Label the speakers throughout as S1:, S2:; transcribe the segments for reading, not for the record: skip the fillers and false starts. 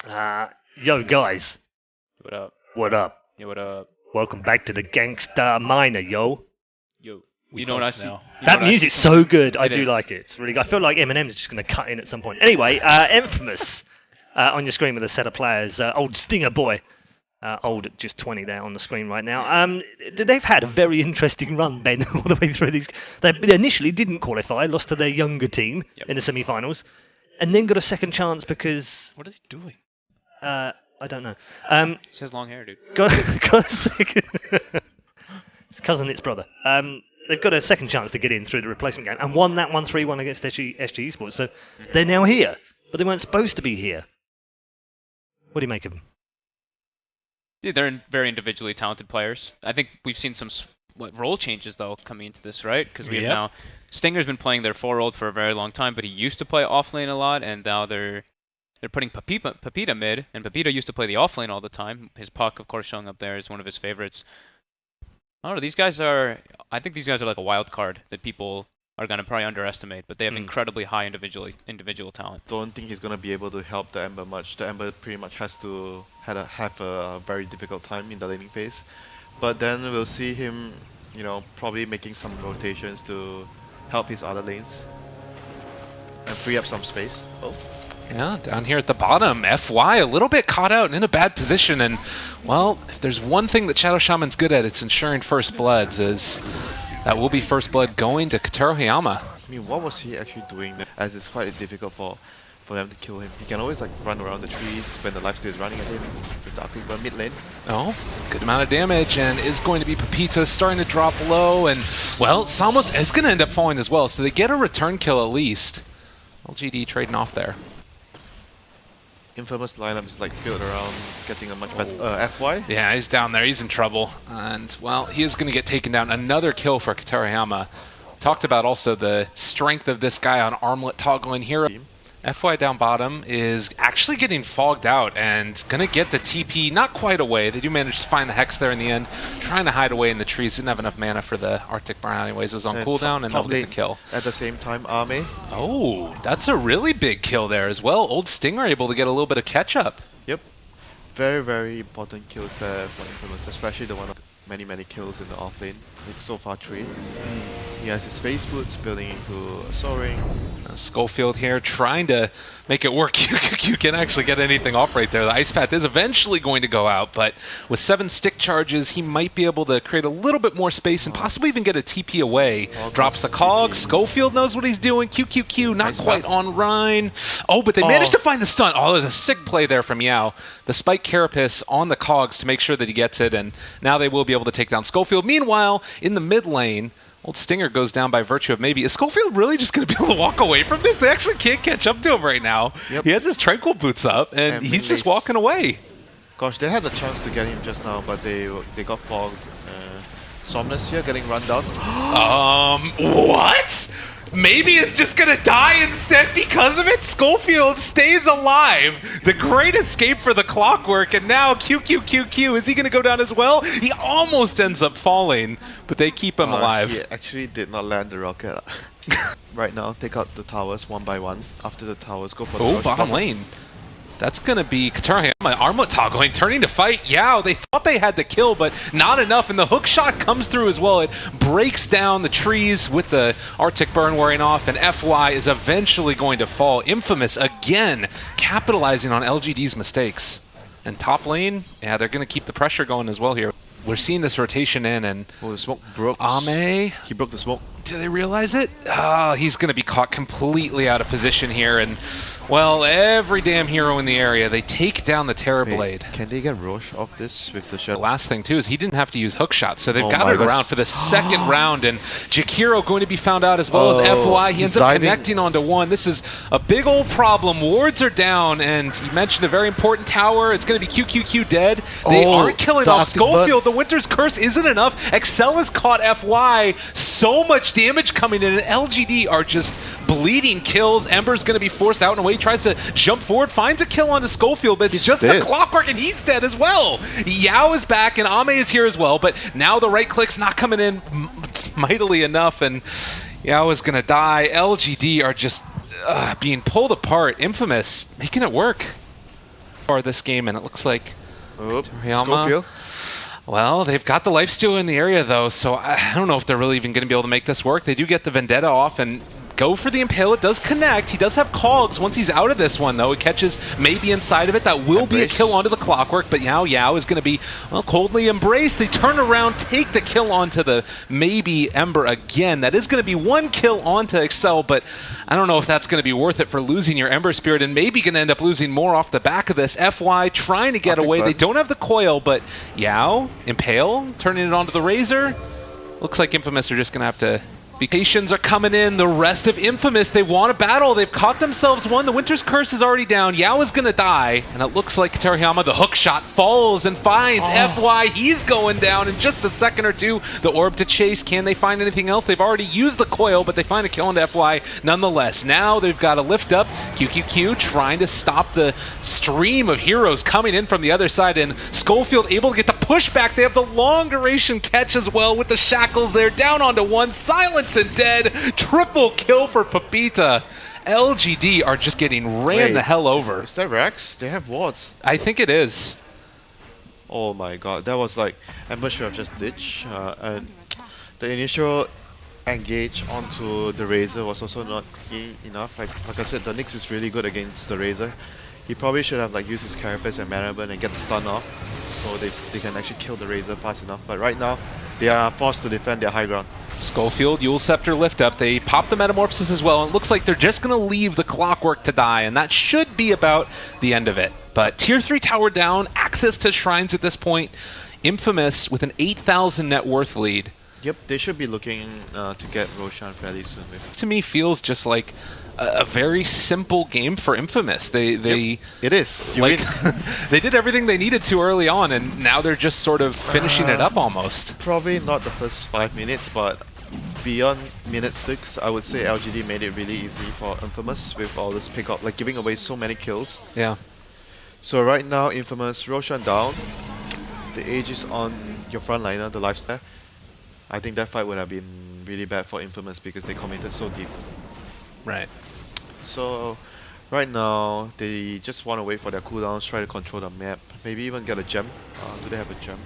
S1: Yo, guys.
S2: What up?
S1: What up?
S2: Yeah, what up?
S1: Welcome back to the Gangsta Miner, yo.
S2: Yo. You know what I see?
S1: That music's so good. I do
S2: is.
S1: like it. It's really good. I feel like Eminem's just going to cut in at some point. Anyway, Infamous on your screen with a set of players. Old Stinger Boy. Old at just 20 there on the screen right now. They've had a very interesting run, Ben, all the way through these. They initially didn't qualify, lost to their younger team in the semi-finals, and then got a second chance because...
S2: What is he doing?
S1: I don't know.
S2: He has long hair, dude.
S1: Got a second... It's cousin, it's brother. They've got a second chance to get in through the replacement game and won that 1-3-1 against SG Esports. So they're now here, but they weren't supposed to be here. What do you make of them?
S2: Yeah, they're very individually talented players. I think we've seen some role changes, though, coming into this, right? Because we have now... Stinger's been playing their 4 role for a very long time, but he used to play offlane a lot, and now they're putting Pepita mid, and Pepita used to play the offlane all the time. His puck, of course, showing up there is one of his favorites. I don't know, these guys are... I think these guys are like a wild card that people are going to probably underestimate, but they have incredibly high individual talent.
S3: Don't think he's going to be able to help the Ember much. The Ember pretty much has to have a very difficult time in the laning phase. But then we'll see him, you know, probably making some rotations to help his other lanes and free up some space.
S4: Yeah, down here at the bottom, FY a little bit caught out and in a bad position, and well, if there's one thing that Shadow Shaman's good at, it's ensuring first bloods, as that will be first blood going to Kotaro Hayama.
S3: I mean, what was he actually doing there? As it's quite difficult for them to kill him. He can always like run around the trees when the lifesteal is running at him with the Arctic mid lane.
S4: Oh, good amount of damage, and is going to be Pepita starting to drop low, and well, Samos is going to end up falling as well, so they get a return kill at least. LGD trading off there.
S3: Infamous lineup is like built around getting a much better FY.
S4: Yeah, he's down there. He's in trouble. And, well, he is going to get taken down. Another kill for Kotaro Hayama. Talked about also the strength of this guy on armlet toggling here. FY down bottom is actually getting fogged out and going to get the TP not quite away. They do manage to find the Hex there in the end. Trying to hide away in the trees. Didn't have enough mana for the Arctic Burn anyways. It was on cooldown and they'll get the kill.
S3: At the same time, Ame.
S4: Oh, that's a really big kill there as well. Old Stinger able to get a little bit of catch up.
S3: Yep. Very, very important kills there for Infamous, especially the one of many kills in the offlane. Like so far 3. He has his face boots building into a soaring.
S4: Schofield here trying to make it work. You can actually get anything off right there. The Ice Path is eventually going to go out, but with 7 stick charges, he might be able to create a little bit more space and possibly even get a TP away. Drops the cog. Schofield knows what he's doing. QQQ, not quite on Rhine. Oh, but they managed to find the stun. Oh, there's a sick play there from Yao. The Spike Carapace on the cogs to make sure that he gets it, and now they will be able to take down Schofield. Meanwhile, in the mid lane, Old Stinger goes down by virtue of maybe. Is Schofield really just going to be able to walk away from this? They actually can't catch up to him right now. Yep. He has his Tranquil boots up, and he's just walking away.
S3: Gosh, they had the chance to get him just now, but they got fogged. Somnus here getting run down.
S4: What? Maybe it's just gonna die instead because of it? Schofield stays alive. The great escape for the Clockwork, and now QQQQ, is he gonna go down as well? He almost ends up falling, but they keep him alive.
S3: He actually did not land the rocket. Right now, take out the towers one by one. After the towers, go for the
S4: bottom lane. That's going to be Kotaro Hayama, armlet toggling, turning to fight Yao. They thought they had the kill, but not enough, and the hook shot comes through as well. It breaks down the trees with the Arctic Burn wearing off, and FY is eventually going to fall. Infamous, again, capitalizing on LGD's mistakes. And top lane, yeah, they're going to keep the pressure going as well here. We're seeing this rotation in, and
S3: the smoke broke.
S4: Ame,
S3: he broke the smoke.
S4: Do they realize it? Oh, he's going to be caught completely out of position here, and well, every damn hero in the area, they take down the Terrorblade.
S3: Can they get Roche off this with the shot?
S4: The last thing, too, is he didn't have to use hookshot, so they've got it around for the second round, and Jakiro going to be found out as well as FY. He ends up connecting onto one. This is a big old problem. Wards are down, and you mentioned a very important tower. It's going to be QQQ dead. They aren't killing off Schofield. The Winter's Curse isn't enough. Excel has caught FY. So much damage coming in, and LGD are just bleeding kills. Ember's going to be forced out and away. He tries to jump forward, finds a kill onto Schofield, but it's just the Clockwork, and he's dead as well. Yao is back, and Ame is here as well, but now the right click's not coming in mightily enough, and Yao is going to die. LGD are just being pulled apart. Infamous making it work. for this game, and it looks like
S3: Schofield.
S4: Well, they've got the lifestealer in the area, though, so I don't know if they're really even going to be able to make this work. They do get the Vendetta off and go for the Impale. It does connect. He does have Cogs once he's out of this one, though. It catches maybe inside of it. That will be a kill onto the Clockwork, but Yao is going to be coldly embraced. They turn around, take the kill onto the maybe Ember again. That is going to be one kill onto Excel, but I don't know if that's going to be worth it for losing your Ember Spirit, and maybe going to end up losing more off the back of this. FY trying to get away. They don't have the coil, but Yao, Impale, turning it onto the Razor. Looks like Infamous are just going to have to... Vacations are coming in. The rest of Infamous, they want a battle. They've caught themselves one. The Winter's Curse is already down. Yao is going to die. And it looks like Terahiyama, the hook shot, falls and finds FY. He's going down in just a second or two. The orb to chase. Can they find anything else? They've already used the coil, but they find a kill into FY nonetheless. Now they've got to lift up. QQQ trying to stop the stream of heroes coming in from the other side. And Schofield able to get the pushback. They have the long duration catch as well with the shackles there. Down onto one. Silence and dead. Triple kill for Pepita. LGD are just getting ran the hell over.
S3: Is that Rex? They have wards.
S4: I think it is.
S3: Oh my god, that was like Ember should have just ditched. And the initial engage onto the Razor was also not clean enough. Like I said, the Nyx is really good against the Razor. He probably should have like used his Carapace and Mana Burn and get the stun off, so they can actually kill the Razor fast enough. But right now, they are forced to defend their high ground.
S4: Schofield, Yule Scepter lift up. They pop the Metamorphosis as well, and it looks like they're just going to leave the Clockwork to die, and that should be about the end of it. But Tier 3 tower down, access to shrines at this point. Infamous with an 8,000 net worth lead.
S3: Yep, they should be looking to get Roshan fairly soon.
S4: To me, feels just like a very simple game for Infamous. It
S3: is.
S4: They did everything they needed to early on, and now they're just sort of finishing it up almost.
S3: Probably not the first 5 minutes, but beyond minute 6, I would say LGD made it really easy for Infamous with all this pick up, like giving away so many kills.
S4: Yeah.
S3: So right now, Infamous, Roshan down. The Age is on your frontliner, the lifestyle. I think that fight would have been really bad for Infamous because they committed so deep.
S4: Right.
S3: So right now, they just want to wait for their cooldowns, try to control the map, maybe even get a gem. Do they have a gem?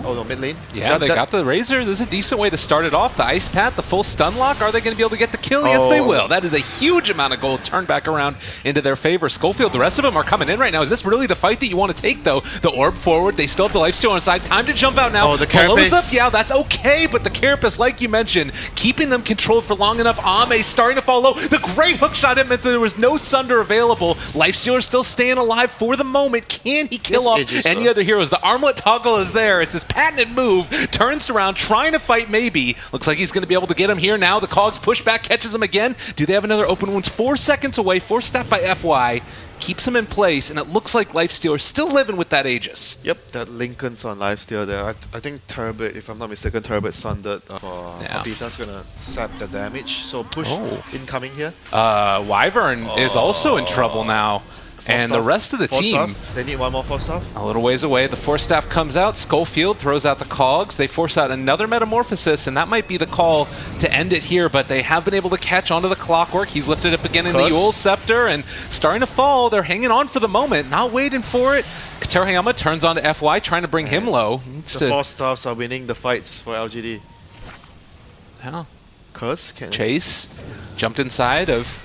S3: Oh no, mid lane.
S4: Yeah, they got the Razor. This is a decent way to start it off. The Ice Path, the full stun lock. Are they going to be able to get the kill? Yes, they will. That is a huge amount of gold turned back around into their favor. Schofield, the rest of them are coming in right now. Is this really the fight that you want to take, though? The orb forward. They still have the lifesteal on side. Time to jump out now.
S3: Oh, the Carapace.
S4: Up. Yeah, that's okay, but the Carapace, like you mentioned, keeping them controlled for long enough. Ame starting to follow. The great hook shot meant that there was no Sunder available. Lifestealer still staying alive for the moment. Can he kill off any other heroes? The armlet toggle is there. It's his patented move. Turns around, trying to fight maybe. Looks like he's going to be able to get him here now. The Cogs push back, catches him again. Do they have another open wounds? 4 seconds away, forced step by FY. Keeps him in place, and it looks like Lifestealer still living with that Aegis.
S3: Yep, that Lincoln's on Lifesteal there. I think Turbot, if I'm not mistaken, Turbot sundered for Pepita's going to sap the damage. So push incoming here.
S4: Wyvern is also in trouble now. And the rest of the team,
S3: they need one more Force Staff.
S4: A little ways away. The Force Staff comes out. Schofield throws out the Cogs. They force out another Metamorphosis, and that might be the call to end it here. But they have been able to catch onto the Clockwork. He's lifted up again in the Yule Scepter and starting to fall. They're hanging on for the moment, not waiting for it. Terahiyama turns on to FY, trying to bring him low.
S3: The Force Staffs are winning the fights for LGD.
S4: Yeah.
S3: Curse?
S4: Chase jumped inside of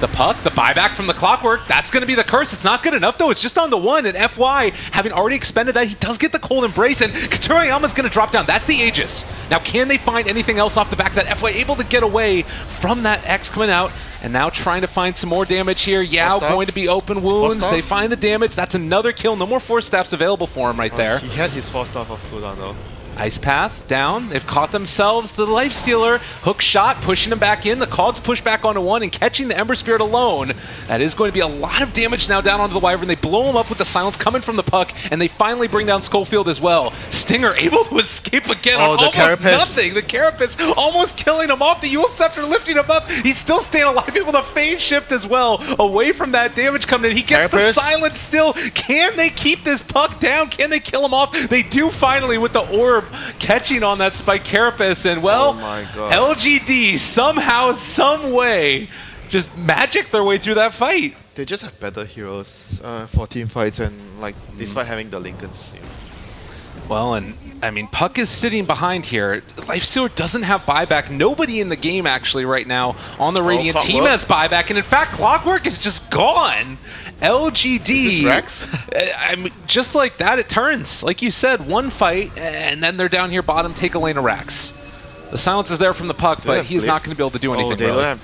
S4: the puck, the buyback from the Clockwork. That's going to be the curse. It's not good enough, though. It's just on the one, and FY, having already expended that, he does get the cold embrace, and Terahiyama's going to drop down. That's the Aegis. Now, can they find anything else off the back of that? FY able to get away from that X coming out, and now trying to find some more damage here. Yao going to be open wounds. They find the damage. That's another kill. No more Force Staffs available for him right there.
S3: He had his Force Staff off cooldown, though.
S4: Ice Path down. They've caught themselves the Lifestealer. Hook shot, pushing him back in. The Cogs push back onto one and catching the Ember Spirit alone. That is going to be a lot of damage now down onto the Wyvern. They blow him up with the silence coming from the puck, and they finally bring down Schofield as well. Stinger able to escape again on almost nothing. The Carapace almost killing him off. The Yule Scepter lifting him up. He's still staying alive, able to phase shift as well away from that damage coming in. He gets the silence still. Can they keep this puck down? Can they kill him off? They do finally with the orb catching on that spike Carapace, and well, LGD somehow, some way, just magic their way through that fight.
S3: They just have better heroes for team fights, and like despite having the Lincolns.
S4: Well, and I mean, Puck is sitting behind here. Lifestealer doesn't have buyback. Nobody in the game actually right now on the Radiant team has buyback, and in fact, Clockwork is just gone. LGD.
S3: Is this Rex?
S4: I mean, just like that, it turns. Like you said, one fight, and then they're down here bottom. Take a lane of Rex. The silence is there from the Puck, but he's not going to be able to do anything.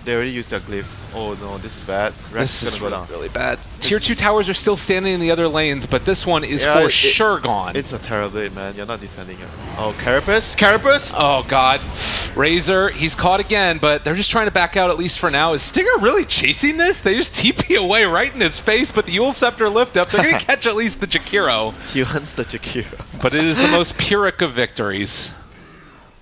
S3: They already used their glyph. Oh no, this is bad. Rex
S4: this is
S3: gonna go down.
S4: Really bad. Tier 2 towers are still standing in the other lanes, but this one is for sure gone.
S3: It's a Terrorblade, man. You're not defending it. Oh, Carapace? Carapace?
S4: Oh, God. Razor, he's caught again, but they're just trying to back out at least for now. Is Stinger really chasing this? They just TP away right in his face, but the Yule Scepter lift up. They're going to catch at least the Jakiro.
S3: He wants the Jakiro.
S4: But it is the most Pyrrhic of victories.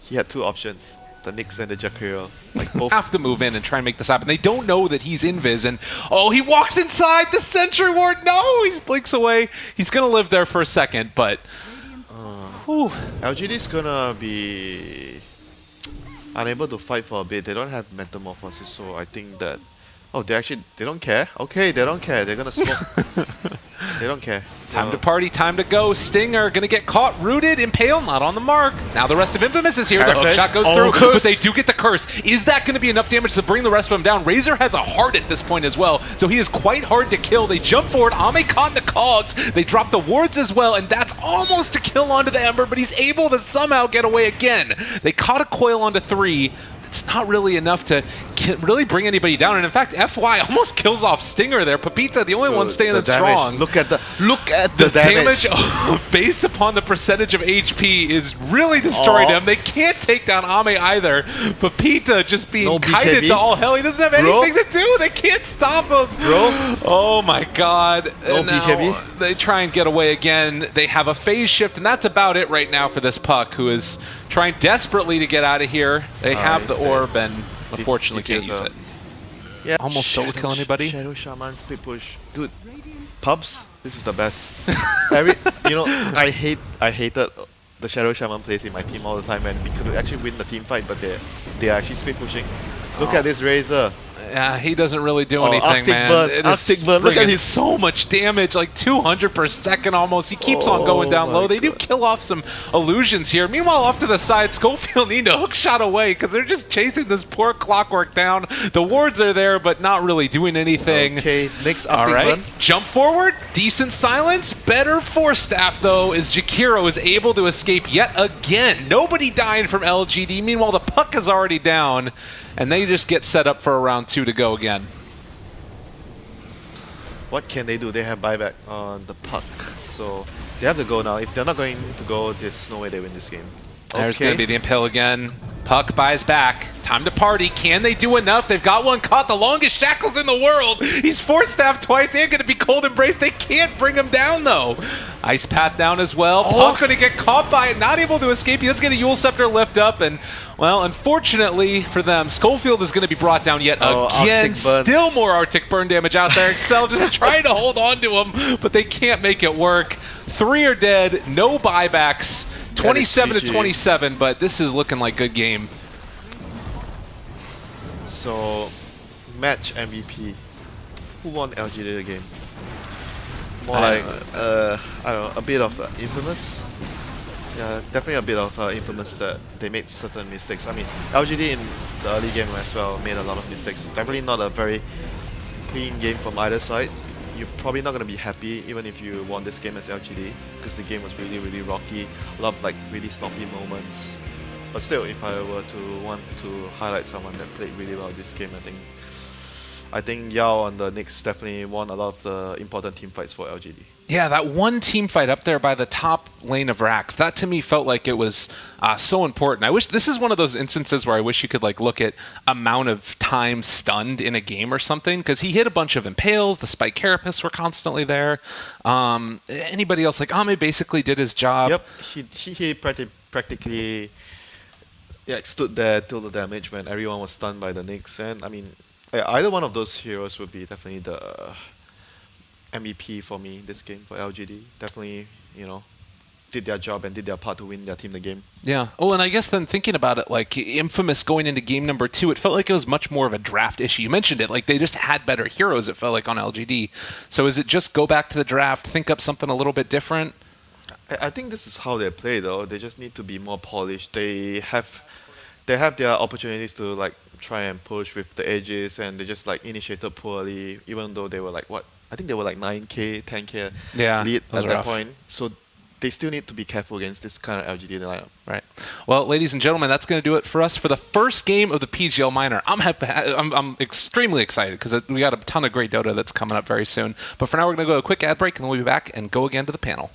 S3: He had two options. The Nyx and the Jakiro. Like both
S4: have to move in and try and make this happen. They don't know that he's invis, and oh, he walks inside the Sentry Ward. No, he blinks away. He's gonna live there for a second, but
S3: LGD's gonna be unable to fight for a bit. They don't have Metamorphosis, so I think that they don't care. Okay, they don't care. They're gonna smoke. They don't care. So
S4: time to party, time to go. Stinger gonna get caught, rooted, impaled, not on the mark. Now the rest of Infamous is here. The hookshot goes through, but they do get the curse. Is that gonna be enough damage to bring the rest of them down? Razor has a heart at this point as well, so he is quite hard to kill. They jump forward. Ame caught in the cogs. They drop the wards as well, and that's almost a kill onto the Ember, but he's able to somehow get away again. They caught a coil onto 3. It's not really enough to really bring anybody down, and in fact, FY almost kills off Stinger there. Pepita, the only one staying that strong.
S3: Look at the damage.
S4: Based upon the percentage of HP is really destroying them. They can't take down Ame either. Pepita just being kited to all hell. He doesn't have anything to do. They can't stop him. Oh my God.
S3: No BKB.
S4: They try and get away again. They have a phase shift, and that's about it right now for this Puck, who is trying desperately to get out of here. They have the orb, and unfortunately can't use it.
S3: Yeah,
S4: almost solo kill anybody.
S3: Shadow Shaman split push, dude. Pubs, this is the best. I hated the Shadow Shaman plays in my team all the time, and we could actually win the team fight, but they are actually split pushing. Look at this Razor.
S4: Yeah, he doesn't really do anything, man.
S3: Arctic Burn. Look at his
S4: so much damage, like 200 per second almost. He keeps on going down low. They do kill off some illusions here. Meanwhile, off to the side, Schofield need to hookshot away because they're just chasing this poor Clockwork down. The wards are there, but not really doing anything.
S3: Okay, next Arctic Burn.
S4: Jump forward, decent silence. Better Force Staff, though, as Jakiro is able to escape yet again. Nobody dying from LGD. Meanwhile, the Puck is already down, and they just get set up for a round 2 to go again.
S3: What can they do? They have buyback on the Puck, so they have to go now. If they're not going to go, there's no way they win this game.
S4: There's going to be the Impale again. Puck buys back. Time to party. Can they do enough? They've got one caught. The longest shackles in the world. He's Force Staffed twice and going to be Cold Embrace. They can't bring him down, though. Ice Path down as well. Puck going to get caught by it. Not able to escape. He does get a Yule Scepter lift up. And, well, unfortunately for them, Schofield is going to be brought down yet again. Still more Arctic Burn damage out there. Excel just trying to hold on to him, but they can't make it work. 3 are dead. No buybacks. 27 to 27, but this is looking like good game.
S3: So, match MVP. Who won LGD the game? More like, I don't know, a bit of Infamous. Yeah, definitely a bit of Infamous that they made certain mistakes. I mean, LGD in the early game as well made a lot of mistakes. Definitely not a very clean game from either side. You're probably not going to be happy even if you won this game as LGD, because the game was really, really rocky. A lot of like really sloppy moments. But still, if I were to want to highlight someone that played really well this game, I think Yao on the Nyx definitely won a lot of the important team fights for LGD.
S4: Yeah, that one team fight up there by the top lane of Rax, that to me felt like it was so important. I wish this is one of those instances where I wish you could like look at amount of time stunned in a game or something, because he hit a bunch of impales, the spike carapace were constantly there. Anybody else, like Ame basically did his job.
S3: Yep, he practically stood there till the damage when everyone was stunned by the Nyx, and I mean, either one of those heroes would be definitely the MVP for me this game for LGD. Definitely, did their job and did their part to win their team the game.
S4: Yeah. Oh, and I guess then thinking about it, like Infamous going into game number 2, it felt like it was much more of a draft issue. You mentioned it, like they just had better heroes, it felt like, on LGD. So is it just go back to the draft, think up something a little bit different?
S3: I think this is how they play, though. They just need to be more polished. They have their opportunities to like try and push with the edges, and they just like initiated poorly, even though they were like I think they were like 9k, 10k lead at that point. So they still need to be careful against this kind of LGD lineup.
S4: Right. Well, ladies and gentlemen, that's going to do it for us for the first game of the PGL Minor. I'm extremely excited because we got a ton of great Dota that's coming up very soon. But for now, we're going to go a quick ad break, and then we'll be back and go again to the panel.